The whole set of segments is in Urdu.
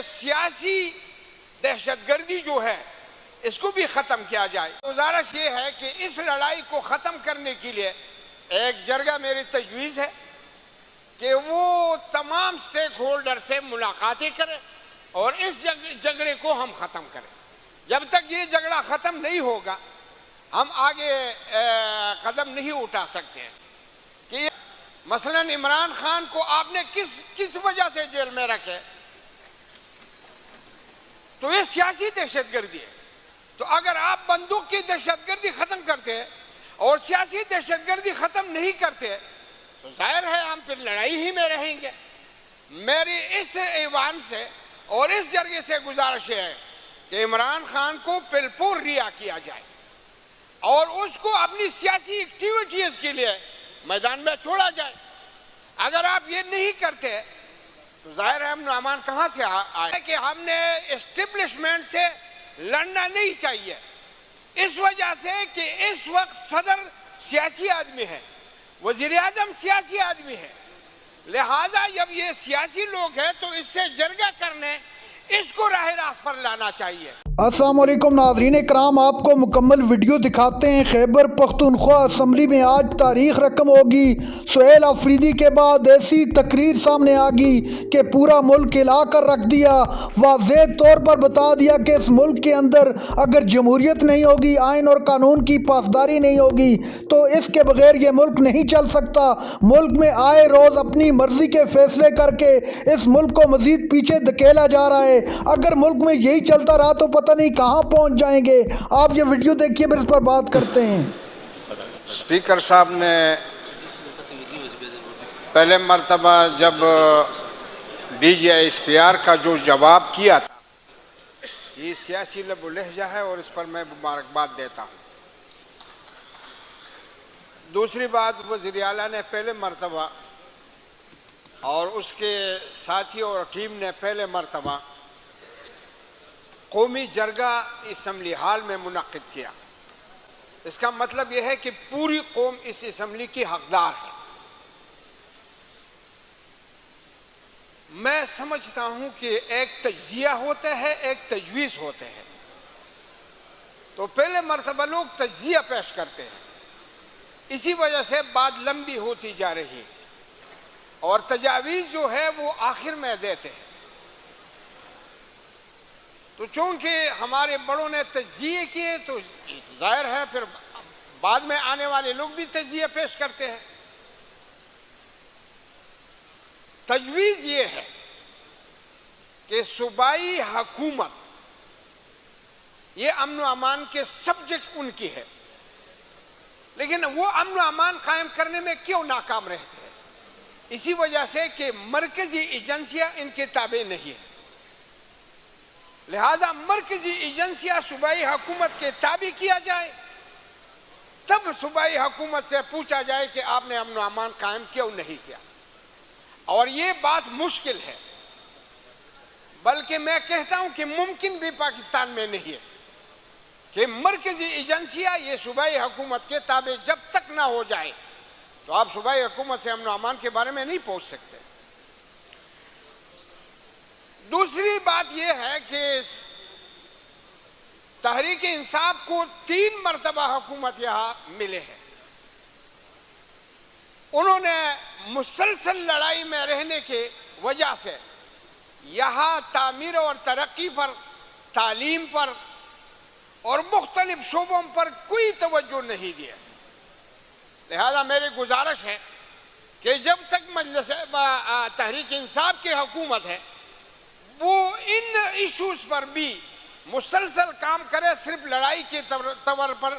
سیاسی دہشت گردی جو ہے اس کو بھی ختم کیا جائے۔ گزارش یہ ہے کہ اس لڑائی کو ختم کرنے کے لیے ایک جرگہ میری تجویز ہے کہ وہ تمام سٹیک ہولڈر سے ملاقاتیں کریں اور اس جھگڑے کو ہم ختم کریں۔ جب تک یہ جھگڑا ختم نہیں ہوگا ہم آگے قدم نہیں اٹھا سکتے ہیں۔ کہ مثلا عمران خان کو آپ نے کس وجہ سے جیل میں رکھے؟ تو یہ سیاسی دہشت گردی ہے۔ تو اگر آپ بندوق کی دہشت گردی ختم کرتے اور سیاسی دہشت گردی ختم نہیں کرتے تو ظاہر ہے ہم پھر لڑائی ہی میں رہیں گے۔ میری اس ایوان سے اور اس جرگے سے گزارش ہے کہ عمران خان کو بالکل رہا کیا جائے اور اس کو اپنی سیاسی ایکٹیویٹیز کے لیے میدان میں چھوڑا جائے۔ اگر آپ یہ نہیں کرتے تو ظاہر ہے امن و امان کہاں سے آئے؟ کہ ہم نے اسٹیبلشمنٹ سے لڑنا نہیں چاہیے، اس وجہ سے کہ اس وقت صدر سیاسی آدمی ہے، وزیر اعظم سیاسی آدمی ہے، لہٰذا جب یہ سیاسی لوگ ہیں تو اس سے جرگہ کرنے اس کو راہ راست پر لانا چاہیے۔ السلام علیکم ناظرین کرام، آپ کو مکمل ویڈیو دکھاتے ہیں۔ خیبر پختونخوا اسمبلی میں آج تاریخ رقم ہوگی۔ سہیل آفریدی کے بعد ایسی تقریر سامنے آ گئی کہ پورا ملک ہلا کر رکھ دیا، واضح طور پر بتا دیا کہ اس ملک کے اندر اگر جمہوریت نہیں ہوگی، آئین اور قانون کی پاسداری نہیں ہوگی تو اس کے بغیر یہ ملک نہیں چل سکتا۔ ملک میں آئے روز اپنی مرضی کے فیصلے کر کے اس ملک کو مزید پیچھے دھکیلا جا رہا ہے۔ اگر ملک میں یہی چلتا رہا تو پتہ نہیں کہاں پہنچ جائیں گے۔ آپ یہ ویڈیو دیکھیے پھر اس پر بات کرتے ہیں۔ اسپیکر صاحب نے پہلے مرتبہ جب D G I S P R کا جو جواب کیا تھا، یہ سیاسی لب و لہجہ ہے اور اس پر میں مبارکباد دیتا ہوں۔ دوسری بات، وزیر اعلیٰ نے پہلے مرتبہ اور اس کے ساتھی اور ٹیم نے پہلے مرتبہ قومی جرگہ اسمبلی ہال میں منعقد کیا۔ اس کا مطلب یہ ہے کہ پوری قوم اس اسمبلی کی حقدار ہے۔ میں سمجھتا ہوں کہ ایک تجزیہ ہوتا ہے، ایک تجویز ہوتے ہیں۔ تو پہلے مرتبہ لوگ تجزیہ پیش کرتے ہیں، اسی وجہ سے بات لمبی ہوتی جا رہی ہے اور تجاویز جو ہے وہ آخر میں دیتے ہیں۔ تو چونکہ ہمارے بڑوں نے تجزیے کیے تو ظاہر ہے پھر بعد میں آنے والے لوگ بھی تجزیہ پیش کرتے ہیں۔ تجویز یہ ہے کہ صوبائی حکومت، یہ امن و امان کے سبجیکٹ ان کی ہے، لیکن وہ امن و امان قائم کرنے میں کیوں ناکام رہتے ہیں؟ اسی وجہ سے کہ مرکزی ایجنسیاں ان کے تابع نہیں ہیں۔ لہذا مرکزی ایجنسیاں صوبائی حکومت کے تابع کیا جائے، تب صوبائی حکومت سے پوچھا جائے کہ آپ نے امن و امان قائم کیوں نہیں کیا۔ اور یہ بات مشکل ہے، بلکہ میں کہتا ہوں کہ ممکن بھی پاکستان میں نہیں ہے کہ مرکزی ایجنسیاں یہ صوبائی حکومت کے تابع جب تک نہ ہو جائے تو آپ صوبائی حکومت سے امن و امان کے بارے میں نہیں پوچھ سکتے۔ دوسری بات یہ ہے کہ تحریک انصاف کو 3 مرتبہ حکومت یہاں ملے ہیں۔ انہوں نے مسلسل لڑائی میں رہنے کی وجہ سے یہاں تعمیر اور ترقی پر، تعلیم پر اور مختلف شعبوں پر کوئی توجہ نہیں دیا۔ لہذا میری گزارش ہے کہ جب تک مجلس تحریک انصاف کی حکومت ہے وہ ان ایشوز پر بھی مسلسل کام کرے، صرف لڑائی کے طور پر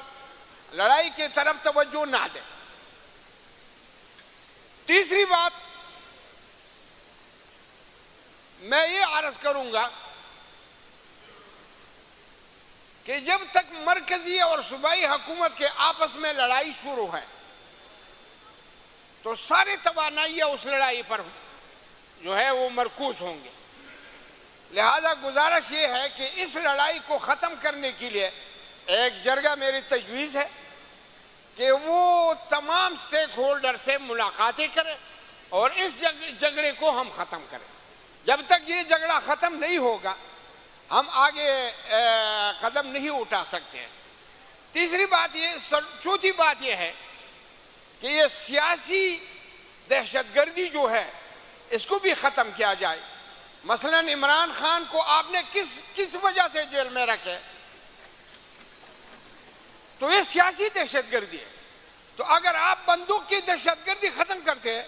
لڑائی کی طرف توجہ نہ دے۔ تیسری بات میں یہ عرض کروں گا کہ جب تک مرکزی اور صوبائی حکومت کے آپس میں لڑائی شروع ہے تو ساری توانائیاں اس لڑائی پر جو ہے وہ مرکوز ہوں گے۔ لہذا گزارش یہ ہے کہ اس لڑائی کو ختم کرنے کے لیے ایک جرگہ میری تجویز ہے کہ وہ تمام سٹیک ہولڈر سے ملاقاتیں کریں اور اس جھگڑے کو ہم ختم کریں۔ جب تک یہ جھگڑا ختم نہیں ہوگا ہم آگے قدم نہیں اٹھا سکتے ہیں۔ تیسری بات یہ، چوتھی بات یہ ہے کہ یہ سیاسی دہشت گردی جو ہے اس کو بھی ختم کیا جائے۔ مثلا عمران خان کو آپ نے کس وجہ سے جیل میں رکھے؟ تو یہ سیاسی دہشت گردی ہے۔ تو اگر آپ بندوق کی دہشت گردی ختم کرتے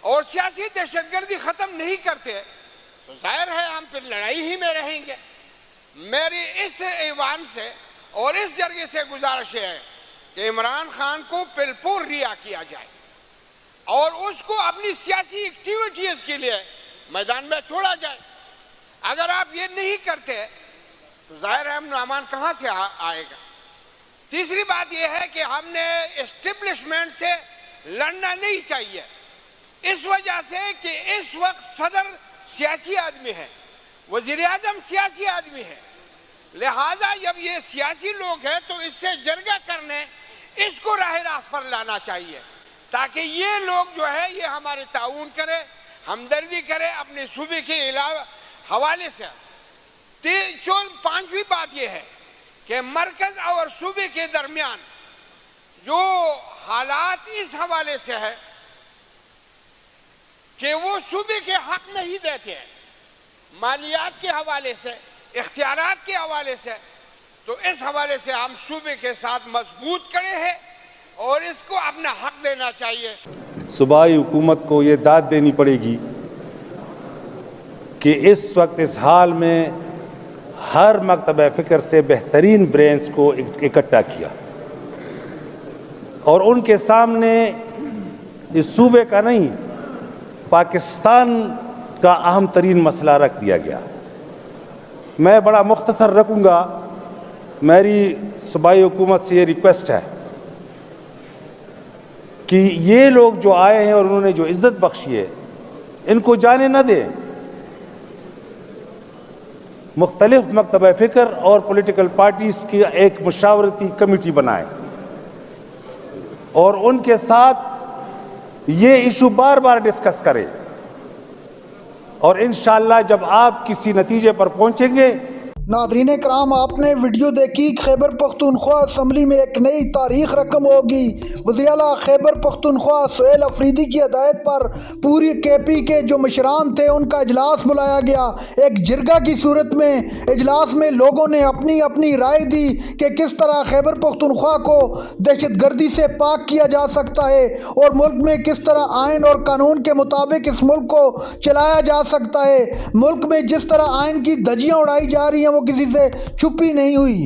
اور سیاسی دہشت گردی ختم نہیں کرتے تو ظاہر ہے ہم پھر لڑائی ہی میں رہیں گے۔ میری اس ایوان سے اور اس جرگے سے گزارش ہے کہ عمران خان کو بالکل رہا کیا جائے اور اس کو اپنی سیاسی ایکٹیویٹیز کے لیے میدان میں چھوڑا جائے۔ اگر آپ یہ نہیں کرتے تو ظاہر ہے امن کہاں سے آئے گا۔ تیسری بات یہ ہے کہ ہم نے اسٹیبلشمنٹ سے لڑنا نہیں چاہیے، اس وجہ سے کہ اس وقت صدر سیاسی آدمی ہے، وزیر اعظم سیاسی آدمی ہے، لہٰذا جب یہ سیاسی لوگ ہیں تو اس سے جرگہ کرنے اس کو راہ راست پر لانا چاہیے تاکہ یہ لوگ جو ہے یہ ہمارے تعاون کرے، ہمدردی کرے اپنے صوبے کے علاوہ حوالے سے۔ پانچویں بات یہ ہے کہ مرکز اور صوبے کے درمیان جو حالات اس حوالے سے ہے کہ وہ صوبے کے حق نہیں دیتے ہیں، مالیات کے حوالے سے، اختیارات کے حوالے سے، تو اس حوالے سے ہم صوبے کے ساتھ مضبوط کھڑے ہیں اور اس کو اپنا حق دینا چاہیے۔ صوبائی حکومت کو یہ داد دینی پڑے گی کہ اس وقت اس حال میں ہر مکتبہ فکر سے بہترین برینز کو اکٹھا کیا اور ان کے سامنے اس صوبے کا نہیں پاکستان کا اہم ترین مسئلہ رکھ دیا گیا۔ میں بڑا مختصر رکھوں گا، میری صوبائی حکومت سے یہ ریکویسٹ ہے کہ یہ لوگ جو آئے ہیں اور انہوں نے جو عزت بخشی ہے ان کو جانے نہ دیں، مختلف مکتبہ فکر اور پولیٹیکل پارٹیز کی ایک مشاورتی کمیٹی بنائیں اور ان کے ساتھ یہ ایشو بار بار ڈسکس کریں، اور انشاءاللہ جب آپ کسی نتیجے پر پہنچیں گے۔ ناظرین کرام، آپ نے ویڈیو دیکھی، خیبر پختونخوا اسمبلی میں ایک نئی تاریخ رقم ہوگی۔ وزیر اعلیٰ خیبر پختونخوا سہیل آفریدی کی ہدایت پر پوری کے پی کے جو مشران تھے ان کا اجلاس بلایا گیا۔ ایک جرگہ کی صورت میں اجلاس میں لوگوں نے اپنی اپنی رائے دی کہ کس طرح خیبر پختونخوا کو دہشت گردی سے پاک کیا جا سکتا ہے اور ملک میں کس طرح آئین اور قانون کے مطابق اس ملک کو چلایا جا سکتا ہے۔ ملک میں جس طرح آئین کی دھجیاں اڑائی جا رہی ہیں وہ کسی سے چھپی نہیں ہوئی۔